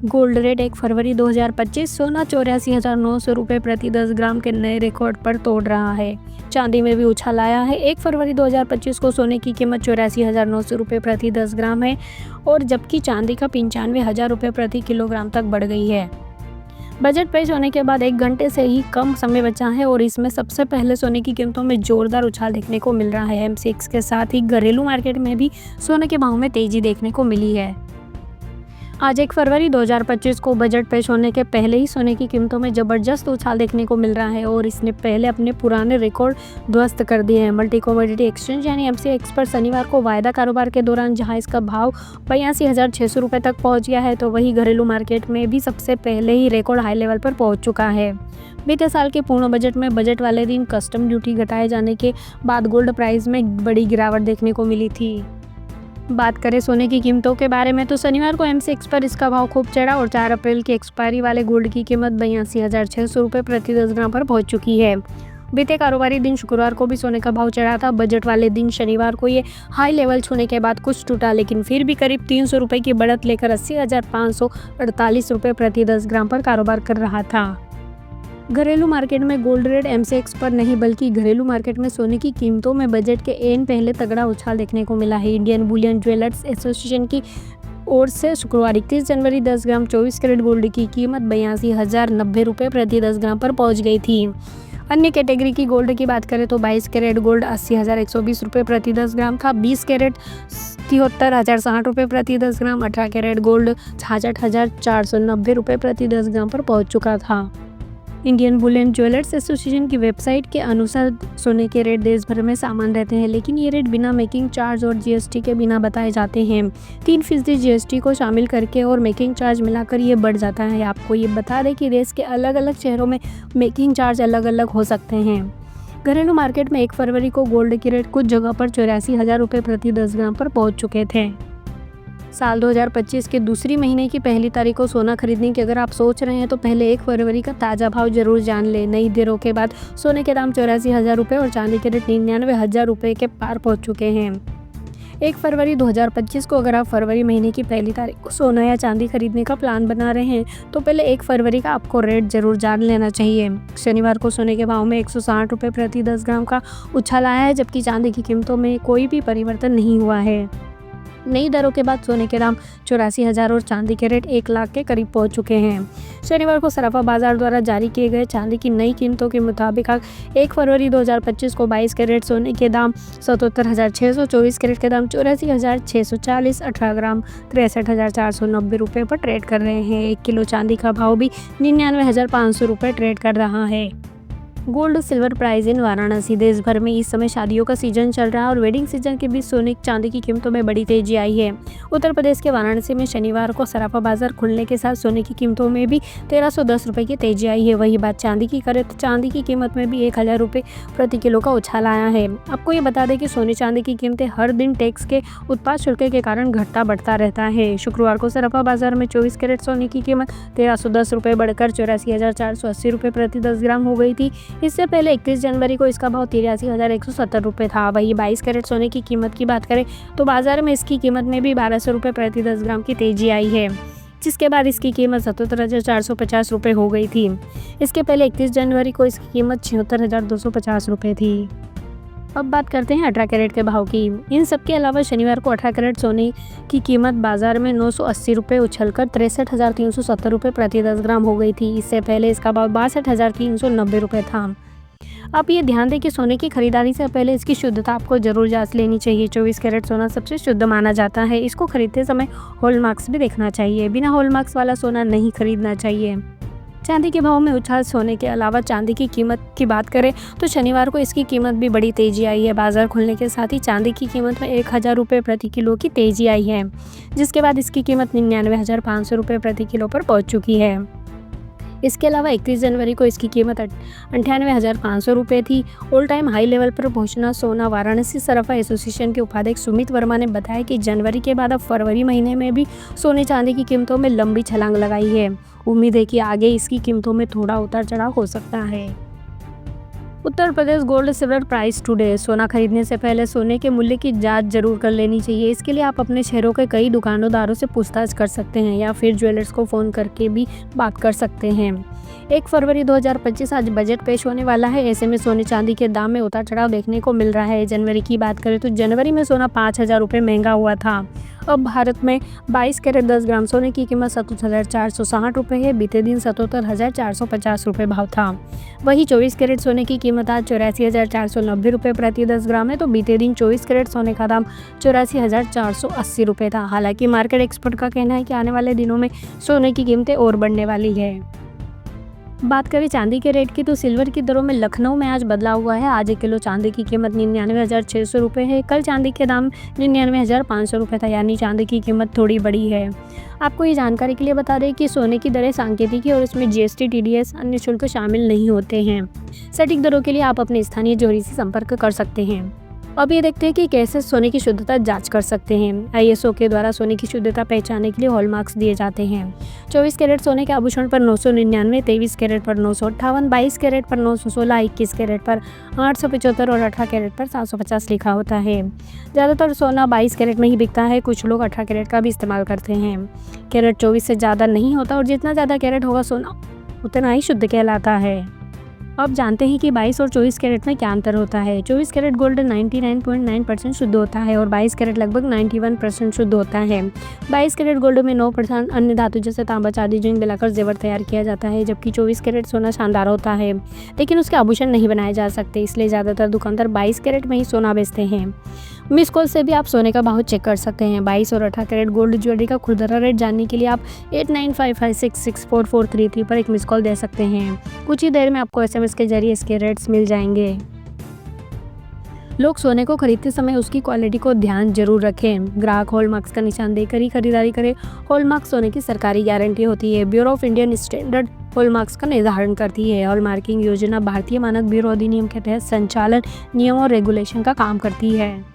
Gold rate 1 फरवरी 2025 सोना 84,900 रुपये प्रति 10 ग्राम के नए रिकॉर्ड पर तोड़ रहा है। चांदी में भी उछाल आया है। 1 फरवरी 2025 को सोने की कीमत 84,900 रुपये प्रति 10 ग्राम है और जबकि चांदी का 95,000 रुपये प्रति किलोग्राम तक बढ़ गई है। बजट पेश होने के बाद 1 घंटे से ही कम समय बचा है और इसमें सबसे पहले सोने की कीमतों में जोरदार उछाल देखने को मिल रहा है। MCX के साथ ही घरेलू मार्केट में भी सोने के भाव में तेजी देखने को मिली है। आज 1 फरवरी 2025 को बजट पेश होने के पहले ही सोने की कीमतों में जबरदस्त उछाल देखने को मिल रहा है और इसने पहले अपने पुराने रिकॉर्ड ध्वस्त कर दिए हैं। मल्टी कमोडिटी एक्सचेंज यानी MCX पर शनिवार को वायदा कारोबार के दौरान जहां इसका भाव 82,600 रुपये तक पहुंच गया है, तो वहीं घरेलू मार्केट में भी सबसे पहले ही रिकॉर्ड हाई लेवल पर पहुंच चुका है। बीते साल के पूर्ण बजट में बजट वाले दिन कस्टम ड्यूटी घटाए जाने के बाद गोल्ड प्राइस में बड़ी गिरावट देखने को मिली थी। बात करें सोने की कीमतों के बारे में तो शनिवार को MCX पर इसका भाव खूब चढ़ा और 4 अप्रैल की एक्सपायरी वाले गोल्ड की कीमत 82,600 रुपये प्रति 10 ग्राम पर पहुंच चुकी है। बीते कारोबारी दिन शुक्रवार को भी सोने का भाव चढ़ा था। बजट वाले दिन शनिवार को ये हाई लेवल छूने के बाद कुछ टूटा, लेकिन फिर भी करीब 300 रुपये की बढ़त लेकर 80,548 रुपये प्रति 10 ग्राम पर कारोबार कर रहा था। घरेलू मार्केट में गोल्ड रेट MCX पर नहीं बल्कि घरेलू मार्केट में सोने की कीमतों में बजट के एन पहले तगड़ा उछाल देखने को मिला है। इंडियन बुलियन ज्वेलर्स एसोसिएशन की ओर से शुक्रवार 31 जनवरी 10 ग्राम 24 कैरेट गोल्ड की कीमत 82,090 रुपये प्रति 10 ग्राम पर पहुंच गई थी। अन्य कैटेगरी की गोल्ड की बात करें तो 22 कैरेट गोल्ड 80,120 रुपये प्रति 10 ग्राम था। 20 कैरेट 73,060 रुपये प्रति 10 ग्राम। 18 कैरेट गोल्ड 66,490 रुपये प्रति 10 ग्राम पर पहुंच चुका था। इंडियन बुलियन ज्वेलर्स एसोसिएशन की वेबसाइट के अनुसार सोने के रेट देश भर में समान रहते हैं, लेकिन ये रेट बिना मेकिंग चार्ज और GST के बिना बताए जाते हैं। 3% GST को शामिल करके और मेकिंग चार्ज मिलाकर ये बढ़ जाता है। आपको ये बता दें कि देश के अलग अलग शहरों में मेकिंग चार्ज अलग अलग हो सकते हैं। घरेलू मार्केट में 1 फरवरी को गोल्ड की रेट कुछ जगह पर 84,000 रुपये प्रति 10 ग्राम पर पहुँच चुके थे। साल 2025 के दूसरी महीने की पहली तारीख को सोना खरीदने की अगर आप सोच रहे हैं तो पहले 1 फरवरी का ताज़ा भाव जरूर जान लें। नई दरों के बाद सोने के दाम 84,000 रुपये और चांदी के रेट 99,000 रुपये के पार पहुंच चुके हैं। 1 फरवरी 2025 को अगर आप फरवरी महीने की पहली तारीख को सोना या चांदी खरीदने का प्लान बना रहे हैं तो पहले 1 फरवरी का आपको रेट जरूर जान लेना चाहिए। शनिवार को सोने के भाव में 160 रुपये प्रति 10 ग्राम का उछाल आया है, जबकि चांदी की कीमतों में कोई भी परिवर्तन नहीं हुआ है। नई दरों के बाद सोने के दाम 84,000 और चांदी के रेट 1 लाख के करीब पहुंच चुके हैं। शनिवार को सराफा बाजार द्वारा जारी किए गए चांदी की नई कीमतों के मुताबिक 1 फरवरी 2025 को 22 कैरेट सोने के दाम 77,600, 24 कैरेट के दाम 84,640, 18 ग्राम 63,490 रुपये पर ट्रेड कर रहे हैं। 1 किलो चांदी का भाव भी 99,500 रुपये ट्रेड कर रहा है। Gold silver price in Varanasi. देश भर में इस समय शादियों का सीजन चल रहा है और वेडिंग सीजन के बीच सोने चांदी की कीमतों में बड़ी तेजी आई है। उत्तर प्रदेश के वाराणसी में शनिवार को सराफा बाजार खुलने के साथ सोने की कीमतों में भी 1,310 रुपये की तेजी आई है। वही बात चांदी की करें तो चांदी की कीमत में भी 1,000 रुपये प्रति किलो का उछाल आया है। आपको ये बता दें कि सोने चांदी की कीमतें हर दिन टैक्स के उत्पाद शुल्क के कारण घटता बढ़ता रहता है। शुक्रवार को सराफा बाजार में 24 कैरेट सोने की कीमत 1,310 रुपये बढ़कर 84,480 रुपये प्रति 10 ग्राम हो गई थी। इससे पहले 31 जनवरी को इसका भाव 83,170 रुपये था। वही 22 कैरेट सोने की कीमत की बात करें तो बाजार में इसकी कीमत में भी 1,200 रुपये प्रति 10 ग्राम की तेजी आई है, जिसके बाद इसकी कीमत 77,450 रुपये हो गई थी। इसके पहले 31 जनवरी को इसकी कीमत 76,250 रुपये थी। अब बात करते हैं 18 कैरेट के भाव की। इन सब के अलावा शनिवार को 18 कैरेट सोने की कीमत बाजार में 980 रुपये उछलकर 63,370 रुपये प्रति 10 ग्राम हो गई थी। इससे पहले इसका भाव 62,390 रुपये था। आप ये ध्यान दें कि सोने की खरीदारी से पहले इसकी शुद्धता आपको जरूर जांच लेनी चाहिए। 24 कैरेट सोना सबसे शुद्ध माना जाता है। इसको खरीदते समय हॉलमार्क्स भी देखना चाहिए। बिना हॉलमार्क्स वाला सोना नहीं खरीदना चाहिए। चांदी के भाव में उछाल सोने के अलावा चांदी की कीमत की बात करें तो शनिवार को इसकी कीमत भी बड़ी तेजी आई है। बाजार खुलने के साथ ही चांदी की कीमत में 1,000 रुपये प्रति किलो की तेजी आई है, जिसके बाद इसकी कीमत 99,500 रुपये प्रति किलो पर पहुंच चुकी है। इसके अलावा 31 जनवरी को इसकी कीमत 98,500 रुपये थी। ऑल टाइम हाई लेवल पर पहुंचना सोना। वाराणसी सराफा एसोसिएशन के उपाध्यक्ष सुमित वर्मा ने बताया कि जनवरी के बाद अब फरवरी महीने में भी सोने चांदी की कीमतों में लंबी छलांग लगाई है। उम्मीद है कि आगे इसकी कीमतों में थोड़ा उतार चढ़ाव हो सकता है। Uttar Pradesh gold silver price today. सोना खरीदने से पहले सोने के मूल्य की जांच जरूर कर लेनी चाहिए। इसके लिए आप अपने शहरों के कई दुकानदारों से पूछताछ कर सकते हैं या फिर ज्वेलर्स को फ़ोन करके भी बात कर सकते हैं। 1 फरवरी 2025 आज बजट पेश होने वाला है। ऐसे में सोने चांदी के दाम में उतार चढ़ाव देखने को मिल रहा है। जनवरी की बात करें तो जनवरी में सोना 5,000 रुपये महंगा हुआ था। अब भारत में 22 कैरेट 10 ग्राम सोने की कीमत 77,460 रुपये है। बीते दिन 77,450 रुपये भाव था। वहीं 24 कैरेट सोने की कीमत आज 84,490 रुपये प्रति 10 ग्राम है। तो बीते दिन 24 कैरेट सोने का दाम 84,480 रुपये था। हालांकि मार्केट एक्सपर्ट का कहना है कि आने वाले दिनों में सोने की कीमतें और बढ़ने वाली है। बात करें चांदी के रेट की तो सिल्वर की दरों में लखनऊ में आज बदलाव हुआ है। आज 1 किलो चांदी की कीमत 99,600 रुपये है। कल चांदी के दाम 99,500 रुपये था, यानी चांदी की कीमत थोड़ी बढ़ी है। आपको ये जानकारी के लिए बता दें कि सोने की दरें सांकेतिक और इसमें जीएसटी, टीडीएस, अन्य शुल्क शामिल नहीं होते हैं। सटीक दरों के लिए आप अपने स्थानीय जोड़ी से संपर्क कर सकते हैं। अब ये देखते हैं कि कैसे सोने की शुद्धता जांच कर सकते हैं। आईएसओ के द्वारा सोने की शुद्धता पहचानने के लिए हॉलमार्क्स दिए जाते हैं। 24 कैरेट सोने के आभूषण पर 999, 23 कैरेट पर 958, 22 कैरेट पर 916, 21 कैरेट पर 875 और 18 कैरेट पर 750 लिखा होता है। ज़्यादातर सोना 22 कैरेट में ही बिकता है। कुछ लोग 18 कैरेट का भी इस्तेमाल करते हैं। कैरेट 24 से ज़्यादा नहीं होता और जितना ज़्यादा कैरेट होगा सोना उतना ही शुद्ध कहलाता है। अब जानते हैं कि 22 और 24 कैरेट में क्या अंतर होता है। 24 कैरेट गोल्ड 99.9% शुद्ध होता है और 22 कैरेट लगभग 91% शुद्ध होता है। 22 कैरेट गोल्ड में 9% अन्य धातु जैसे तांबा, चांदी, जिंक मिलाकर जेवर तैयार किया जाता है, जबकि 24 कैरेट सोना शानदार होता है लेकिन उसके आभूषण नहीं बनाए जा सकते। इसलिए ज़्यादातर दुकानदार 22 कैरेट में ही सोना बेचते हैं। मिस कॉल से भी आप सोने का भाव चेक कर सकते हैं। 22 और 18 कैरेट गोल्ड ज्वेलरी का खुदरा रेट जानने के लिए आप 8955664433 पर एक मिस कॉल दे सकते हैं। कुछ ही देर में आपको SMS के जरिए इसके रेट्स मिल जाएंगे। लोग सोने को खरीदते समय उसकी क्वालिटी को ध्यान जरूर रखें। ग्राहक हॉलमार्क्स का निशान देकर ही खरीदारी करें। हॉलमार्क सोने की सरकारी गारंटी होती है। Bureau of Indian standard hallmarks का निर्धारण करती है। हॉलमार्किंग योजना भारतीय मानक ब्यूरो अधिनियम के तहत संचालन नियम और रेगुलेशन का काम करती है।